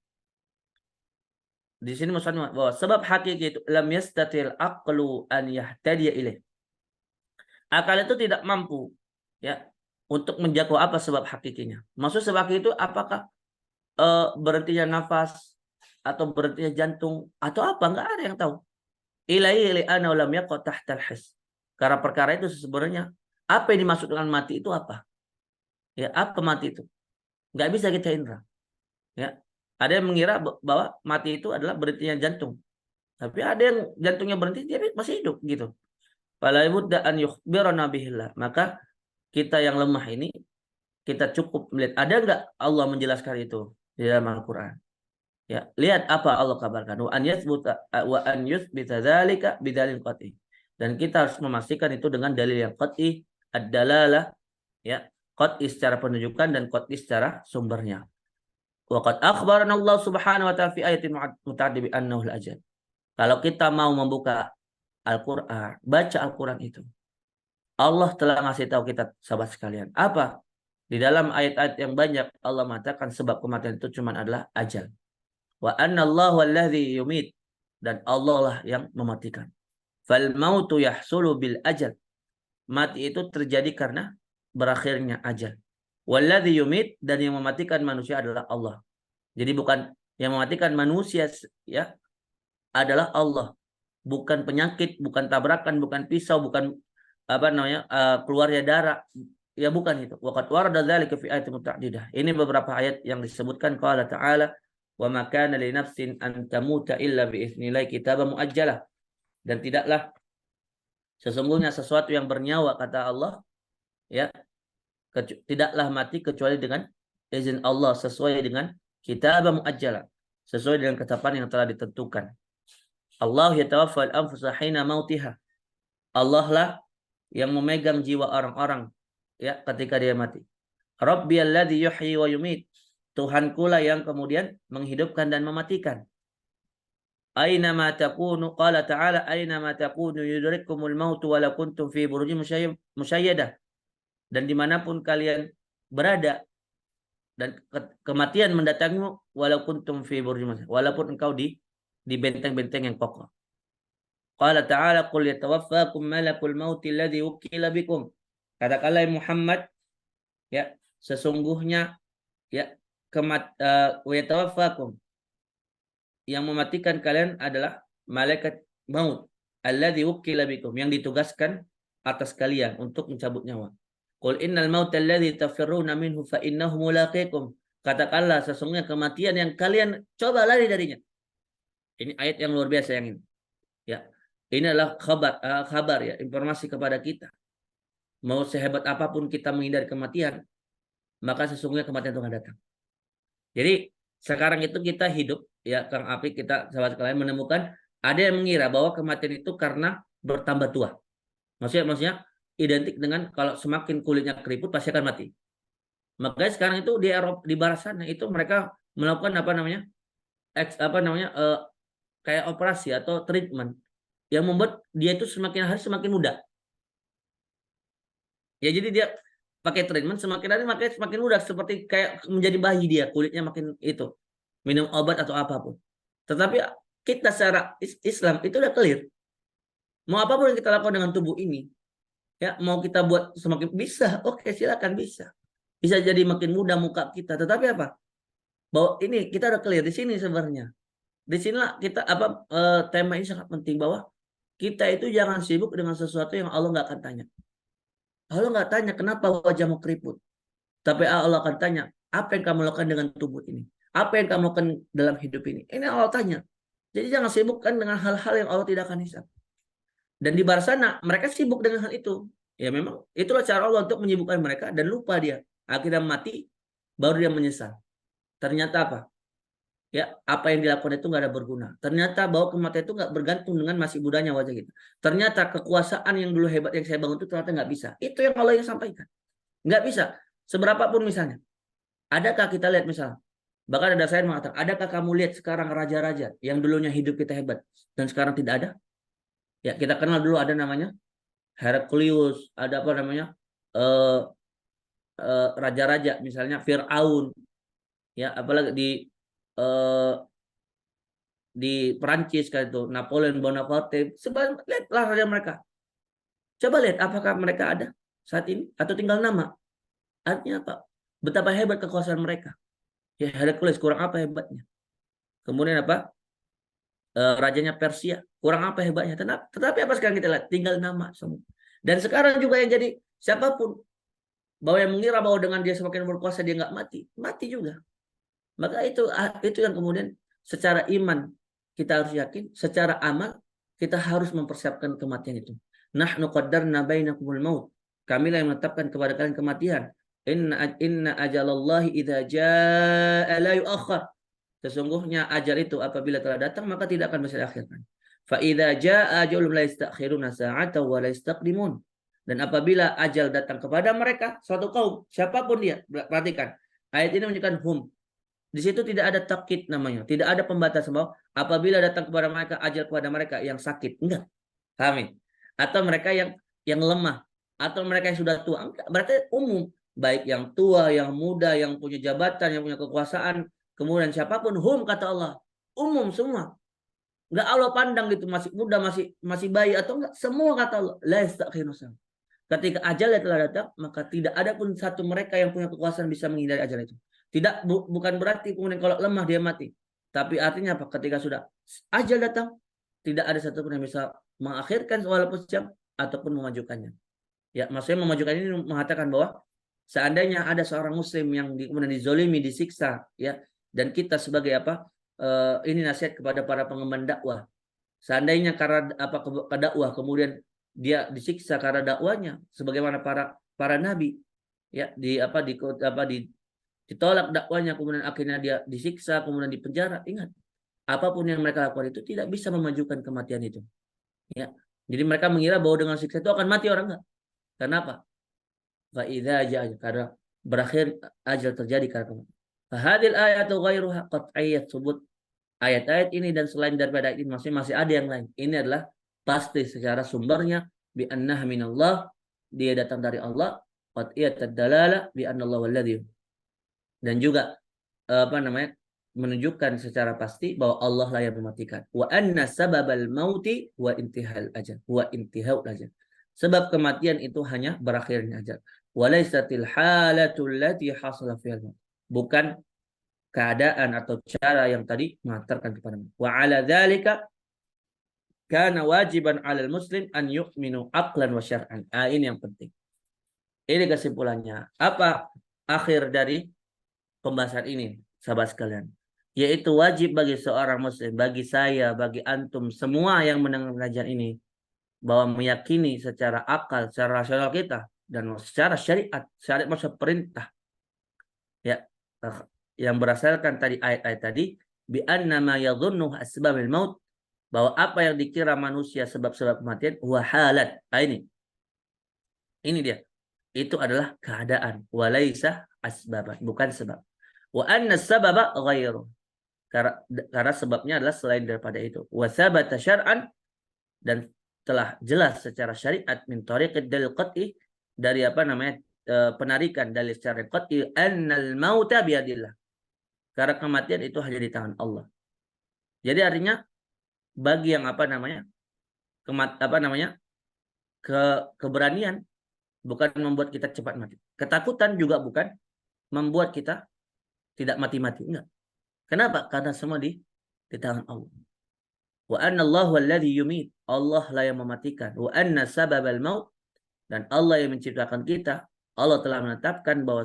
Di sini maksudnya bahwa sebab hakiki itu lam yastatil aqlu an yahtadiya ilaih. Akal itu tidak mampu ya untuk menjangkau apa sebab hakikinya. Maksud sebab hakiki itu apakah berhentinya nafas atau berhentinya jantung atau apa? Enggak ada yang tahu. Ilaihi li'annahu lam yaqa tahtal his. Karena perkara itu sebenarnya apa yang dimaksud dengan mati itu apa? Ya, apa mati itu? Enggak bisa kita indra. Ya. Ada yang mengira bahwa mati itu adalah berhentinya jantung. Tapi ada yang jantungnya berhenti dia masih hidup gitu. Fala budda an yukhbirana bihillah. Maka kita yang lemah ini kita cukup melihat ada enggak Allah menjelaskan itu di dalam Al-Qur'an. Ya, lihat apa Allah kabarkan. Wa an yuthbita dzalika bidalil qat'i. Dan kita harus memastikan itu dengan dalil yang qat'i, ad-dalalah ya, qat'i secara penunjukan dan qat'i secara sumbernya. Wa qad akhbarana Allah Subhanahu wa ta'ala fi ayatin muta'addid bi annahu al-ajal. Kalau kita mau membuka Al-Qur'an, baca Al-Qur'an itu. Allah telah ngasih tahu kita sahabat sekalian. Apa? Di dalam ayat-ayat yang banyak Allah mengatakan sebab kematian itu cuma adalah ajal. Wa anna Allahu alladhi yumit, dan Allah lah yang mematikan. Fal mautu yahsulu bil ajal. Mati itu terjadi karena berakhirnya ajal. Walladhi yumit, dan yang mematikan manusia adalah Allah. Jadi bukan yang mematikan manusia ya adalah Allah. Bukan penyakit, bukan tabrakan, bukan pisau, bukan apa namanya keluarnya darah. Ya bukan itu. Waqad warada dzalika fi ayatin muta'addidah. Ini beberapa ayat yang disebutkan qala ta'ala wa ma kana li nafsin an tamuta illa bi idznillah kitaban muajjalah. Dan tidaklah sesungguhnya sesuatu yang bernyawa kata Allah ya tidaklah mati kecuali dengan izin Allah sesuai dengan kitaban muajjalah, sesuai dengan ketetapan yang telah ditentukan. Allah yatawaffal anfusa hina mautiha. Allah lah yang memegang jiwa orang-orang ya ketika dia mati. Rabbiyalladzi yuhyi wa yumit. Tuhanku lah yang kemudian menghidupkan dan mematikan. Aina ma takunu qala ta'ala aina ma takunu yudrikumul maut walau kuntum fi burujin musyayyadah. Dan dimanapun kalian berada dan kematian mendatangimu walau kuntum fi burujin musyayyadah, walaupun engkau di benteng-benteng yang kokoh. Qala ta'ala qul yatawaffakum malakul mauti alladhi wukila bikum. Katakanlah Muhammad ya sesungguhnya ya yatawaffakum, yang mematikan kalian adalah malaikat maut alladzi wukila bikum, yang ditugaskan atas kalian untuk mencabut nyawa. Qul innal mauta alladzi tafirruna minhu fa innahu mulaqikum. Katakanlah sesungguhnya kematian yang kalian coba lari darinya. Ini ayat yang luar biasa yang ini. Ya. Ini adalah kabar ya, informasi kepada kita. Mau sehebat apapun kita menghindari kematian, maka sesungguhnya kematian itu akan datang. Jadi sekarang itu kita hidup ya Kang Apik, kita sahabat sekalian menemukan ada yang mengira bahwa kematian itu karena bertambah tua. Maksudnya identik dengan kalau semakin kulitnya keriput pasti akan mati. Makanya sekarang itu di Eropa, di barat sana itu mereka melakukan kayak operasi atau treatment yang membuat dia itu semakin hari semakin muda. Ya jadi dia pakai treatment semakin hari semakin muda, seperti kayak menjadi bayi, dia kulitnya makin itu. Minum obat atau apapun. Tetapi kita secara Islam itu udah clear. Mau apapun yang kita lakukan dengan tubuh ini, ya mau kita buat semakin bisa, oke silakan bisa. Bisa jadi makin muda muka kita. Tetapi apa? Bahwa ini kita udah clear di sini sebenarnya. Di sinilah kita tema ini sangat penting, bahwa kita itu jangan sibuk dengan sesuatu yang Allah nggak akan tanya. Allah nggak tanya kenapa wajahmu keriput. Tapi Allah akan tanya, apa yang kamu lakukan dengan tubuh ini? Apa yang kamu lakukan dalam hidup ini? Ini Allah tanya. Jadi jangan sibukkan dengan hal-hal yang Allah tidak akan hisab. Dan di barat sana, mereka sibuk dengan hal itu. Ya memang, itulah cara Allah untuk menyibukkan mereka, dan lupa dia. Akhirnya mati, baru dia menyesal. Ternyata apa? Ya, apa yang dilakukan itu nggak ada berguna. Ternyata bahwa kematian itu nggak bergantung dengan masih mudanya wajah kita. Ternyata kekuasaan yang dulu hebat yang saya bangun itu ternyata nggak bisa. Itu yang Allah yang sampaikan. Nggak bisa. Seberapapun misalnya. Adakah kita lihat misalnya, bahkan ada saya mengatakan, adakah kamu lihat sekarang raja-raja yang dulunya hidup kita hebat dan sekarang tidak ada? Ya kita kenal dulu ada namanya Heraklius, ada apa namanya raja-raja misalnya Fir'aun, ya apalagi di di Perancis kan itu Napoleon Bonaparte, lihatlah raja mereka. Coba lihat apakah mereka ada saat ini atau tinggal nama. Artinya apa? Betapa hebat kekuasaan mereka. Ya Hercules kurang apa hebatnya? Kemudian apa? Rajanya Persia kurang apa hebatnya? Tetapi apa sekarang kita lihat? Tinggal nama semua. Dan sekarang juga yang jadi siapapun bahwa yang mengira bahwa dengan dia semakin berkuasa dia nggak mati, mati juga. Maka itu yang kemudian secara iman kita harus yakin, secara amal kita harus mempersiapkan kematian itu. Nahnu qaddarna bainakumul maut. Kamilah yang menetapkan kepada kalian kematian. Inna ajalallahi idza jaa la yuakhkhar. Sesungguhnya ajal itu apabila telah datang maka tidak akan bisa diakhirkan. Fa idza jaa ajalun la yastakhiruna sa'atan wa la yastaqdimun. Dan apabila ajal datang kepada mereka, suatu kaum, siapapun dia, perhatikan. Ayat ini menunjukkan hum. Di situ tidak ada takkid namanya, tidak ada pembatasan bahwa apabila datang kepada mereka ajal kepada mereka yang sakit, enggak. Paham? Atau mereka yang lemah, atau mereka yang sudah tua, enggak. Berarti umum, baik yang tua, yang muda, yang punya jabatan, yang punya kekuasaan, kemudian siapapun, hum kata Allah, umum semua. Enggak Allah pandang gitu masih muda, masih bayi atau enggak, semua kata Allah, la yastakhiruna. Ketika ajal telah datang, maka tidak ada pun satu mereka yang punya kekuasaan bisa menghindari ajal itu. Bukan berarti kemudian kalau lemah dia mati. Tapi artinya apa? Ketika sudah ajal datang, tidak ada satupun yang bisa mengakhirkan walaupun sejam ataupun memajukannya. Ya, maksudnya memajukan ini mengatakan bahwa seandainya ada seorang muslim yang kemudian dizolimi, disiksa, ya, dan kita sebagai apa? Ini nasihat kepada para pengemban dakwah. Seandainya karena apa dakwah kemudian dia disiksa karena dakwanya sebagaimana para nabi ya ditolak dakwanya kemudian akhirnya dia disiksa kemudian dipenjara. Ingat, apapun yang mereka lakukan itu tidak bisa memajukan kematian itu, ya. Jadi mereka mengira bahwa dengan siksa itu akan mati orang, enggak. Kenapa? Fa idza jaa, karena berakhir ajal terjadi karena hadil ayatu ghairuha qat'iyyat subut. Ayat-ayat ini dan selain daripada ayat ini masih ada yang lain. Ini adalah pasti secara sumbernya bi annaha minallah, dia datang dari Allah, qat'iyat ad-dalalah bi annallahu alladhi, dan juga menunjukkan secara pasti bahwa Allah lah yang mematikan. Wa anna sababal mauti wa intihal ajal, wa intihau ajal. Sebab kematian itu hanya berakhirnya ajal. Wa laysatil halatul lati hasala fiha. Bukan keadaan atau cara yang tadi mengantarkan kepada wa ala dzalika kana wajiban 'alal muslim an yu'minu aqlan wa syar'an. Ini yang penting. Ini kesimpulannya. Apa akhir dari pembahasan ini, sahabat sekalian? Yaitu wajib bagi seorang muslim, bagi saya, bagi antum semua yang mendengar kajian ini, bahwa meyakini secara akal, secara rasional kita dan secara syariat maksud perintah, ya, yang berdasarkan tadi ayat-ayat tadi, bi anna ma yadhunnu asbabil maut, bahwa apa yang dikira manusia sebab-sebab kematian wahalat. Ini dia. Itu adalah keadaan, walaisa asbaban, bukan sebab. Wa anna sababa ghairu. Karena sebabnya adalah selain daripada itu. Wa sabata syar'an, dan telah jelas secara syariat min tariqid dalil qat'i, dari penarikan dalil secara qat'i, annal mauta biyadillah. Karena kematian itu hanya di tangan Allah. Jadi artinya bagi yang keberanian bukan membuat kita cepat mati. Ketakutan juga bukan membuat kita tidak mati-mati. Enggak. Kenapa? Karena semua di tangan Allah. Wa anna Allahu alladhi yumit. Allah lah yang mematikan. Wa anna sababal maut, dan Allah yang menciptakan kita. Allah telah menetapkan bahwa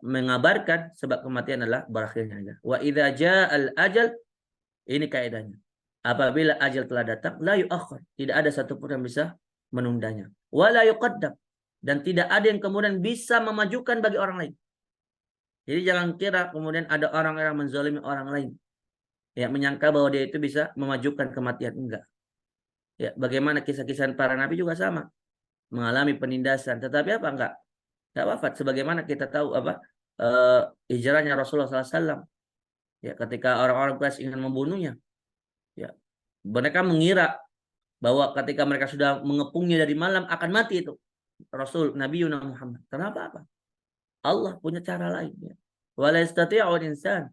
mengabarkan sebab kematian adalah berakhirnya ajal. Wa idza ja'al ajal, ini kaidahnya. Apabila ajal telah datang, la yu'akhkhar, tidak ada satupun yang bisa menundanya. Wa la yuqaddam, dan tidak ada yang kemudian bisa memajukan bagi orang lain. Jadi jangan kira kemudian ada orang yang menzalimi orang lain, ya, menyangka bahwa dia itu bisa memajukan kematian. Enggak. Ya, bagaimana kisah-kisah para nabi juga sama, mengalami penindasan, tetapi enggak wafat. Sebagaimana kita tahu hijrahnya Rasulullah SAW, ya, ketika orang-orang Quraisy ingin membunuhnya, ya, mereka mengira bahwa ketika mereka sudah mengepungnya dari malam akan mati itu Rasul Nabi Muhammad. Kenapa? Allah punya cara lain, ya. Wala yastati'ul insan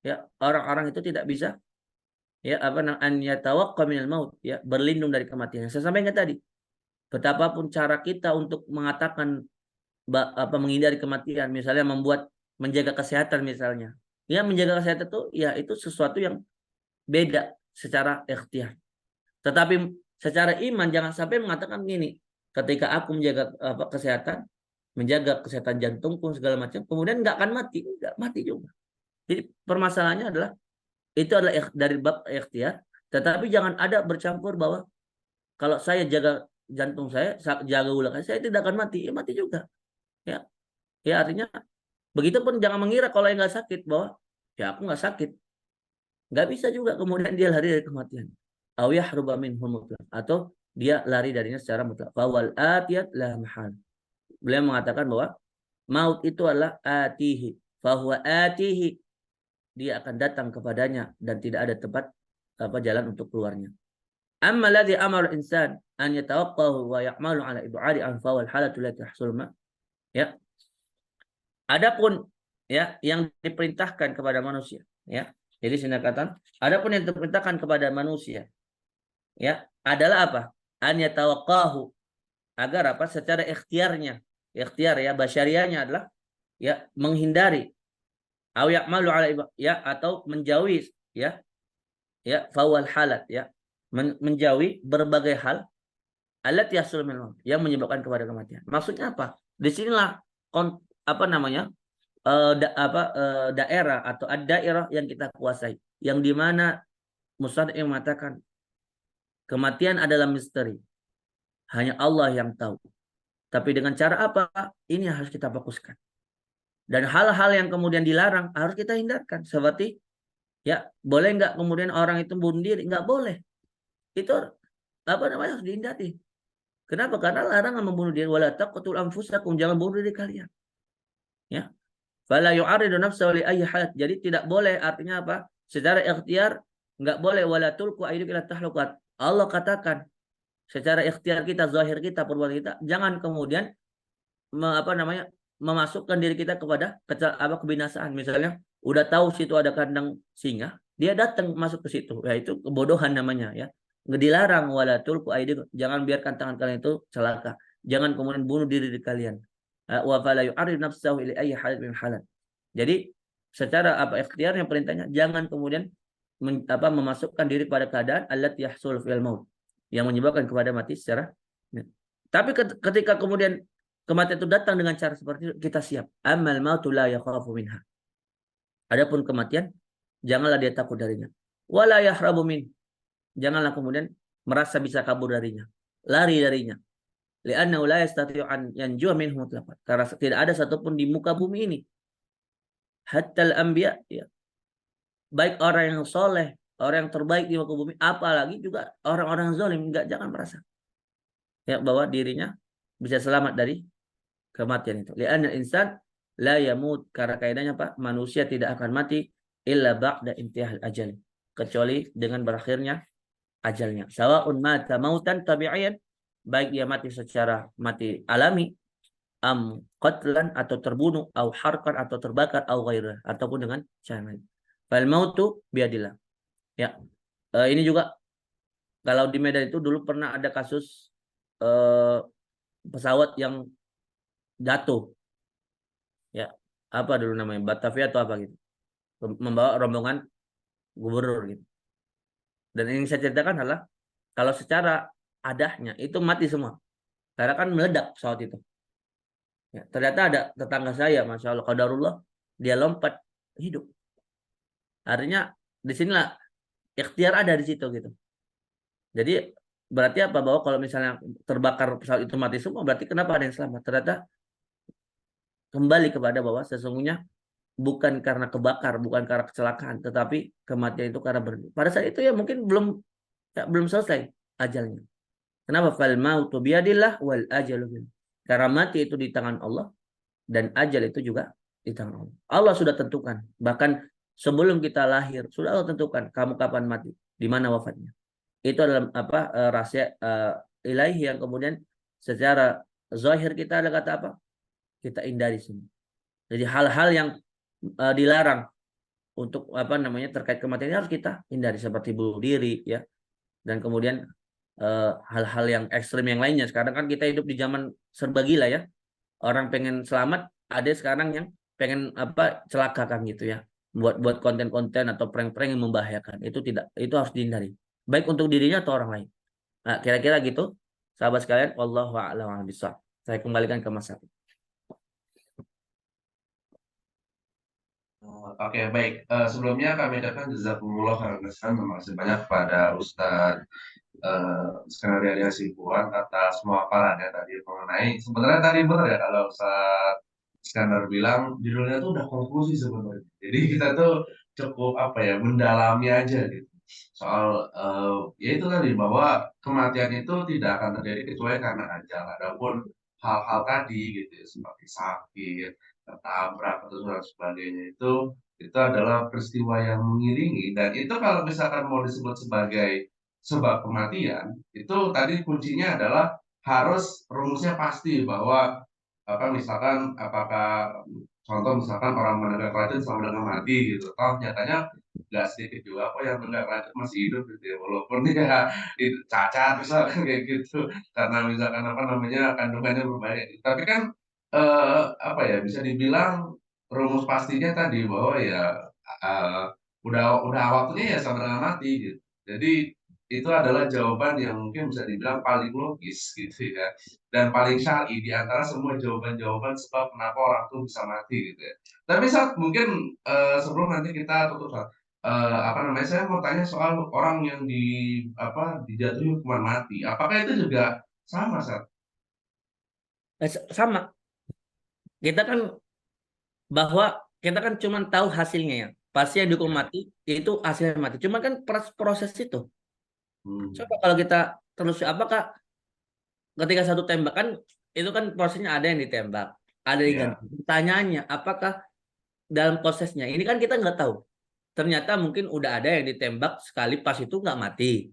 Ya, orang-orang itu tidak bisa ya an yatawaqqa minal maut, ya, berlindung dari kematian. Saya sampaikan tadi, betapapun cara kita untuk mengatakan menghindari kematian, misalnya menjaga kesehatan misalnya. Ya, menjaga kesehatan itu ya itu sesuatu yang beda secara ikhtiar. Tetapi secara iman jangan sampai mengatakan gini, ketika aku menjaga menjaga kesehatan jantungku segala macam, kemudian nggak akan mati, nggak mati juga. Jadi permasalahannya adalah itu adalah dari bab ikhtiar, tetapi jangan ada bercampur bahwa kalau saya jaga jantung saya jaga gula saya tidak akan mati, ya mati juga. Ya, ya artinya begitupun jangan mengira kalau yang nggak sakit bahwa ya aku nggak sakit, nggak bisa juga kemudian dia lari dari kematian. Atau dia lari darinya secara mutlak. Fawal atiyat la mahal. Beliau mengatakan bahwa maut itu adalah atihi, fahuwa atihi, dia akan datang kepadanya dan tidak ada tempat jalan untuk keluarnya. Amma alladhi amara al-insan an yatawaqqahu wa ya'malu ala ib'adi an fawal halatu la tahsul ma. Ya. Adapun ya yang diperintahkan kepada manusia, ya. Jadi singkatan, adapun yang diperintahkan kepada manusia, ya, adalah apa? An yatawaqqahu, agar apa? Secara ikhtiarnya, ikhtiar ya basyariahnya adalah ya menghindari ya atau menjauhi ya fawal halat ya menjauhi berbagai hal alat yasul yang menyebabkan kepada kematian. Maksudnya apa? Disinilah daerah atau daerah yang kita kuasai, yang dimana Musad yang mengatakan kematian adalah misteri, hanya Allah yang tahu. Tapi dengan cara apa? Ini yang harus kita fokuskan. Dan hal-hal yang kemudian dilarang harus kita hindarkan. Seperti ya boleh nggak kemudian orang itu bunuh diri? Nggak boleh. Itu harus dihindari. Kenapa? Karena larangan membunuh diri. Wala taqtul anfusakum, jangan bunuh diri kalian. Ya. Fala yu'aridu nafsahu li ayyi halat. Jadi tidak boleh, artinya apa? Secara ikhtiar nggak boleh wala tulqu aydikum ila tahlukat. Allah katakan secara ikhtiar kita, zahir kita, perbuatan kita, jangan kemudian memasukkan diri kita kepada kebinasaan. Misalnya udah tahu situ ada kandang singa, dia datang masuk ke situ. Ya itu kebodohan namanya ya. Dilarang wala tulqu aydikum, jangan biarkan tangan kalian itu celaka. Jangan kemudian bunuh diri kalian. Wa fala yu'arrid nafsahu ila ayyi halin min halat. Jadi secara ikhtiarnya perintahnya jangan kemudian memasukkan diri pada keadaan allat yahsul fil maut, yang menyebabkan kepada mati secara. Tapi ketika kemudian kematian itu datang dengan cara seperti itu, kita siap. Amal mautu la yakhafu minha. Adapun kematian, janganlah dia takut darinya. Wala yahrabu min. Janganlah kemudian merasa bisa kabur darinya, lari darinya. Li'annahu la yastati'u an yanju'a minhu mutlaqan. Karena tidak ada satupun di muka bumi ini, hatta al-anbiya, ya, baik orang yang soleh, orang yang terbaik di muka bumi, apalagi juga orang-orang zalim, jangan merasa ya bahwa dirinya bisa selamat dari kematian itu. Li'anna insan la yamut, karena kaidahnya Pak, manusia tidak akan mati illa ba'da intihal ajal, kecuali dengan berakhirnya ajalnya. Sawa'un mata mautan tabi'iyan, baik dia mati secara mati alami, qatlan atau terbunuh, au harkan atau terbakar, au ghairah, ataupun dengan cara lain. Fal mautu biadillah. Ya. Ini juga kalau di Medan itu dulu pernah ada kasus pesawat yang jatuh. Ya. Apa dulu namanya? Batavia atau apa gitu. Membawa rombongan gubernur gitu. Dan yang saya ceritakan adalah kalau secara adahnya itu mati semua. Karena kan meledak pesawat itu. Ya, ternyata ada tetangga saya, masya Allah, qadarullah, dia lompat hidup. Artinya di sinilah ikhtiar ada di situ gitu. Jadi berarti apa, bahwa kalau misalnya terbakar pesawat itu mati semua, berarti kenapa ada yang selamat? Ternyata kembali kepada bahwa sesungguhnya bukan karena kebakar, bukan karena kecelakaan, tetapi kematian itu karena berhenti. Pada saat itu ya mungkin belum selesai ajalnya. Kenapa? Fal mautu biyadillah wal ajalu. Karena mati itu di tangan Allah dan ajal itu juga di tangan Allah. Allah sudah tentukan. Bahkan sebelum kita lahir sudah Allah tentukan kamu kapan mati, di mana wafatnya. Itu adalah rahasia ilahi yang kemudian secara zahir kita ada kata apa? Kita hindari semua. Jadi hal-hal yang dilarang untuk apa namanya terkait kematian ini harus kita hindari seperti bunuh diri ya, dan kemudian hal-hal yang ekstrim yang lainnya. Sekarang kan kita hidup di zaman serba gila ya. Orang pengen selamat, ada sekarang yang pengen apa celaka kan gitu ya. Buat konten-konten atau prank-prank yang membahayakan. Itu harus dihindari. Baik untuk dirinya atau orang lain. Nah, kira-kira gitu. Sahabat sekalian, wallahu a'lam bishawab. Saya kembalikan ke Mas Safik. Oke, baik. Sebelumnya kami ucapkan jazakumullah khairan hasan. Terima kasih banyak kepada Ustadz Skenario Yahya Sibuan atas pemaparannya tadi mengenai sebenarnya tadi benar ya kalau Ustadz Skandar bilang judulnya tuh udah konklusi sebenarnya. Jadi kita tuh cukup apa ya mendalami aja gitu soal ya itu tadi bahwa kematian itu tidak akan terjadi kecuali karena ajal. Adapun hal-hal tadi gitu ya, seperti sakit, tertabrak atau dan sebagainya itu adalah peristiwa yang mengiringi dan itu kalau misalkan mau disebut sebagai sebab kematian itu tadi kuncinya adalah harus rumusnya pasti bahwa apa misalkan apakah contoh misalkan orang menegak racun sama dengan mati gitu toh nyatanya nggak sedikit juga kok yang menegak racun masih hidup gitu ya walaupun dia itu cacat misalkan kayak gitu karena misalkan apa namanya kandungannya berbahaya gitu. Tapi kan apa ya bisa dibilang rumus pastinya tadi bahwa ya eh, udah waktunya ya sama dengan mati gitu. Jadi itu adalah jawaban yang mungkin bisa dibilang paling logis gitu ya dan paling syar'i di antara semua jawaban-jawaban sebab kenapa orang tuh bisa mati gitu ya. Tapi saat mungkin sebelum nanti kita tutup Sat, apa namanya saya mau tanya soal orang yang dijatuhi hukuman mati. Apakah itu juga sama Sat? Sama. Kita kan cuma tahu hasilnya ya. Pasti yang dihukum Ya. mati itu hasilnya mati. Cuma kan proses itu. Hmm. Coba kalau kita terus apakah ketika satu tembakan itu kan prosesnya ada yang ditembak, ada yang Ya. digantung. Pertanyaannya, apakah dalam prosesnya ini kan kita nggak tahu. Ternyata mungkin udah ada yang ditembak sekali pas itu nggak mati.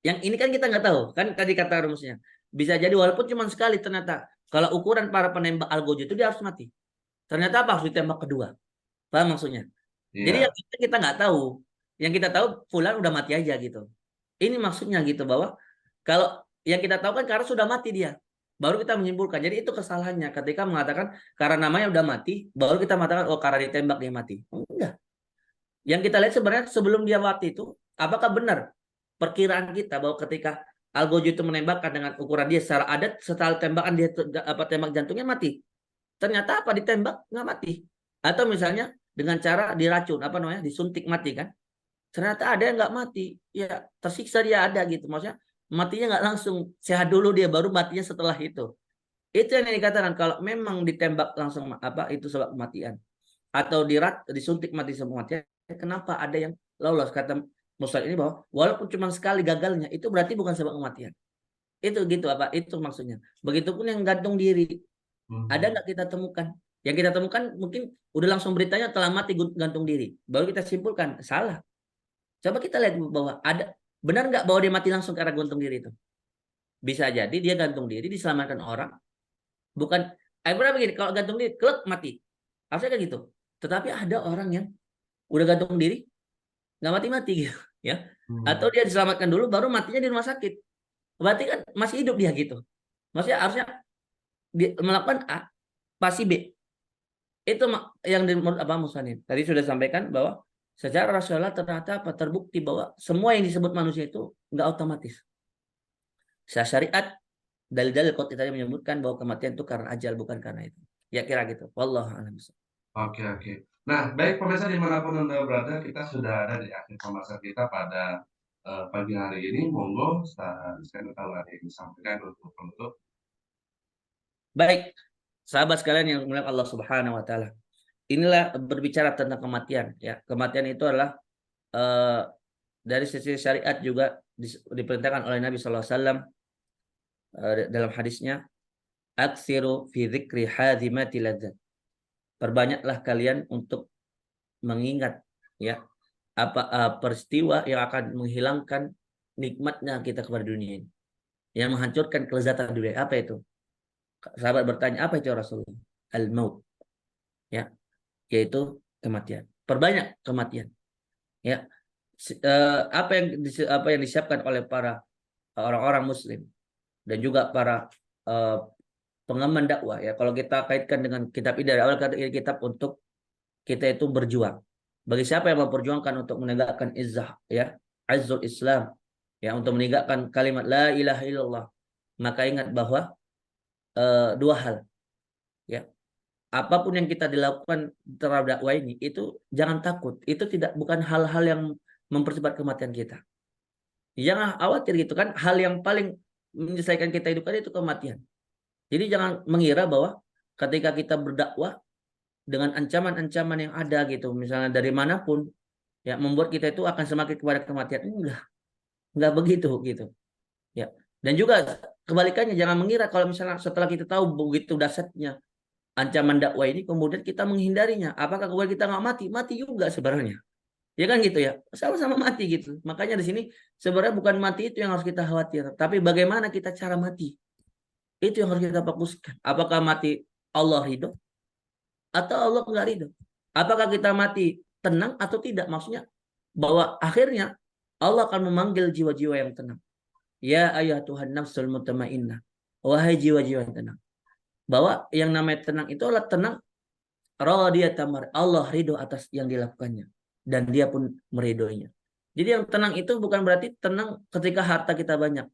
Yang ini kan kita nggak tahu. Kan tadi kata rumusnya. Bisa jadi walaupun cuma sekali ternyata. Kalau ukuran para penembak algojo itu dia harus mati. Ternyata apa harus ditembak kedua. Paham maksudnya? Jadi yang Iya. kita nggak tahu. Yang kita tahu fulan udah mati aja gitu. Ini maksudnya gitu bahwa kalau yang kita tahu kan karena sudah mati dia. Baru kita menyimpulkan. Jadi itu kesalahannya ketika mengatakan karena namanya udah mati, baru kita mengatakan oh karena ditembak dia mati. Enggak. Yang kita lihat sebenarnya sebelum dia mati itu apakah benar perkiraan kita bahwa ketika Algojo itu menembakkan dengan ukuran dia secara adat setelah tembakan dia tembak jantungnya mati. Ternyata apa ditembak nggak mati. Atau misalnya dengan cara diracun apa namanya disuntik mati kan. Ternyata ada yang nggak mati, ya tersiksa dia ada gitu, maksudnya matinya nggak langsung, sehat dulu dia baru matinya setelah itu. Itu yang dikatakan kalau memang ditembak langsung apa itu sebab kematian atau disuntik mati sebab kematian, kenapa ada yang lolos kata Muslim ini bahwa walaupun cuma sekali gagalnya itu berarti bukan sebab kematian. Itu gitu apa itu maksudnya. Begitupun yang gantung diri, ada Mhm. nggak kita temukan? Yang kita temukan mungkin udah langsung beritanya telah mati gantung diri, baru kita simpulkan salah. Coba kita lihat bahwa ada benar nggak bahwa dia mati langsung karena gantung diri itu? Bisa jadi dia gantung diri diselamatkan orang, bukan berapa begini kalau gantung diri klub mati. Harusnya kayak gitu. Tetapi ada orang yang udah gantung diri nggak mati-mati gitu ya. Atau Hmm. dia diselamatkan dulu baru matinya di rumah sakit. Berarti kan masih hidup dia gitu. Maksudnya harusnya dia melakukan A pasti B. Itu yang menurut apa Musanin. Tadi sudah sampaikan bahwa secara rasional ternyata apa terbukti bahwa semua yang disebut manusia itu nggak otomatis. Secara syariat dalil-dalil qat'i tadi menyebutkan bahwa kematian itu karena ajal bukan karena itu. Ya kira gitu. Wallahu a'lam. Oke, oke. Nah, baik pemirsa dimanapun Anda berada, kita sudah ada di akhir pembahasan kita pada pagi hari ini. Monggo, saya tahu ada yang disampaikan untuk penutup. Baik, sahabat sekalian yang dimuliakan Allah Subhanahu wa taala. Inilah berbicara tentang kematian ya. Kematian itu adalah eh, dari sisi syariat juga diperintahkan oleh Nabi sallallahu alaihi wasallam dalam hadisnya aksiru fi dzikri hadzimati ladzat. Perbanyaklah kalian untuk mengingat ya apa peristiwa yang akan menghilangkan nikmatnya kita kepada dunia ini, yang menghancurkan kelezatan dunia. Apa itu? Sahabat bertanya, apa itu Rasulullah? Al-maut, ya, yaitu kematian. perbanyak kematian. Ya, apa yang disiapkan oleh para orang-orang Muslim dan juga para pengemban dakwah ya. Kalau kita kaitkan dengan kitab ini dari awal, kata kitab untuk kita itu berjuang. Bagi siapa yang memperjuangkan untuk menegakkan izzah ya, izzul Islam ya, untuk menegakkan kalimat la ilaha illallah, maka ingat bahwa dua hal ya. Apapun yang kita dilakukan terhadap dakwah ini itu jangan takut. Itu bukan hal-hal yang mempercepat kematian kita. Jangan khawatir gitu kan. Hal yang paling menyelesaikan kita hidupkan itu kematian. Jadi jangan mengira bahwa ketika kita berdakwah dengan ancaman-ancaman yang ada gitu, misalnya dari manapun, ya membuat kita itu akan semakin kepada kematian. Enggak begitu gitu. Ya. Dan juga kebalikannya, jangan mengira kalau misalnya setelah kita tahu begitu dahsyatnya ancaman dakwah ini, kemudian kita menghindarinya. Apakah kemudian kita nggak mati? Mati juga sebenarnya. Ya kan gitu ya. Sama-sama mati gitu. Makanya di sini sebenarnya bukan mati itu yang harus kita khawatir, tapi bagaimana kita cara mati. Itu yang harus kita fokuskan. Apakah mati Allah ridho atau Allah nggak ridho? Apakah kita mati tenang atau tidak? Maksudnya bahwa akhirnya Allah akan memanggil jiwa-jiwa yang tenang. Ya ayah Tuhan nafsul mutmainnah. Wahai jiwa-jiwa yang tenang. Bahwa yang namanya tenang itu adalah tenang radiyatan, Allah ridho atas yang dilakukannya dan dia pun meridhoinya. Jadi yang tenang itu bukan berarti tenang ketika harta kita banyak,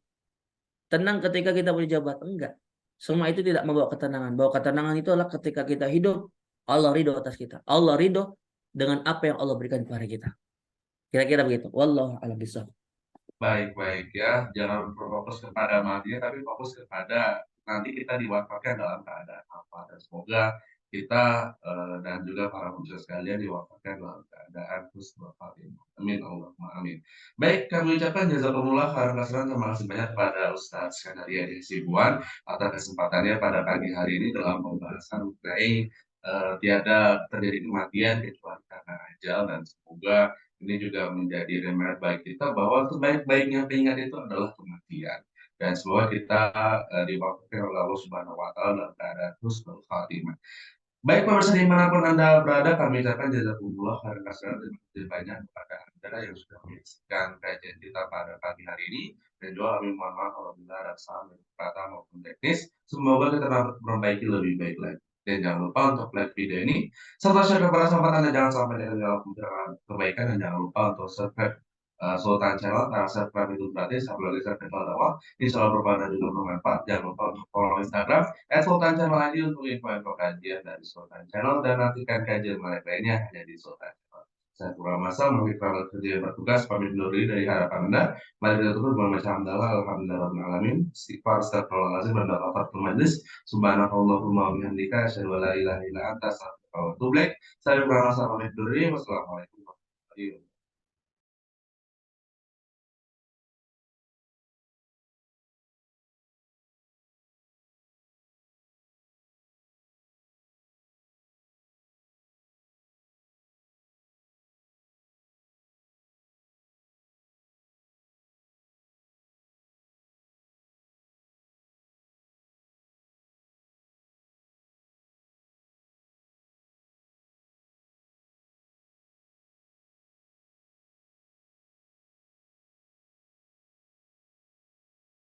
tenang ketika kita punya jabatan, enggak. Semua itu tidak membawa ketenangan. Bahwa ketenangan itu adalah ketika kita hidup, Allah ridho atas kita. Allah ridho dengan apa yang Allah berikan kepada kita. Kira-kira begitu. Wallahu a'lam bishawab. Baik-baik ya, jangan berfokus kepada matinya, tapi fokus kepada nanti kita diwafatkan dalam keadaan apa. Dan semoga kita dan juga para pemirsa sekalian diwafatkan dalam keadaan husnul khatimah. Amin, Allahumma amin. Baik, kami ucapkan jazakumullah khairan katsiran. Terima kasih banyak kepada Ustaz Skenaria Hasibuan atas kesempatannya pada pagi hari ini dalam pembahasan mengenai tiada terjadi kematian kecuali karena ajal, dan semoga ini juga menjadi reminder bagi kita bahwa sebaik-baiknya keingat itu adalah kematian. Dan semoga kita diwakilkan oleh Allah Subhanahu wa Ta'ala dalam keadaan husnul khatimah. Baik pemirsa dimanapun Anda berada, kami ucapkan jazakumullah khairan katsiran. Terima kasih banyak kepada Anda yang sudah menyaksikan kajian kita pada pagi hari ini. Dan juga kami mohon maaf apabila ada kesalahan dari kata maupun teknis. Semoga kita dapat memperbaiki lebih baik lagi. Dan jangan lupa untuk like video ini serta share kepada sahabat Anda, jangan sampai dengan kebaikan, dan jangan lupa untuk subscribe Sultan Channel. Karena subscribe itu gratis, apalagi subscribe awal. Insya Allah bermanfaat dan juga bermanfaat. Jangan lupa untuk follow Instagram Sultan Channel ID untuk info-info kajian dari Sultan Channel, dan nantikan kajian menarik lainnya hanya di Sultan Channel. Saya Purwa Masa, mungkin para kerja yang bertugas, pamit undur diri dari hadapan Anda. Mari kita tutup dengan macam hamdalah, alhamdulillahirrahmanirrahim, istighfar, astagfirullahaladzim, dan tafatul majlis. Subhanakallahumma wa bihamdika, asyhadu an la ilaha illa anta, astaghfiruka wa atubu ilaik. Saya Purwa Masa, pamit undur diri. Wassalamualaikum warahmatullahi wabarakatuh.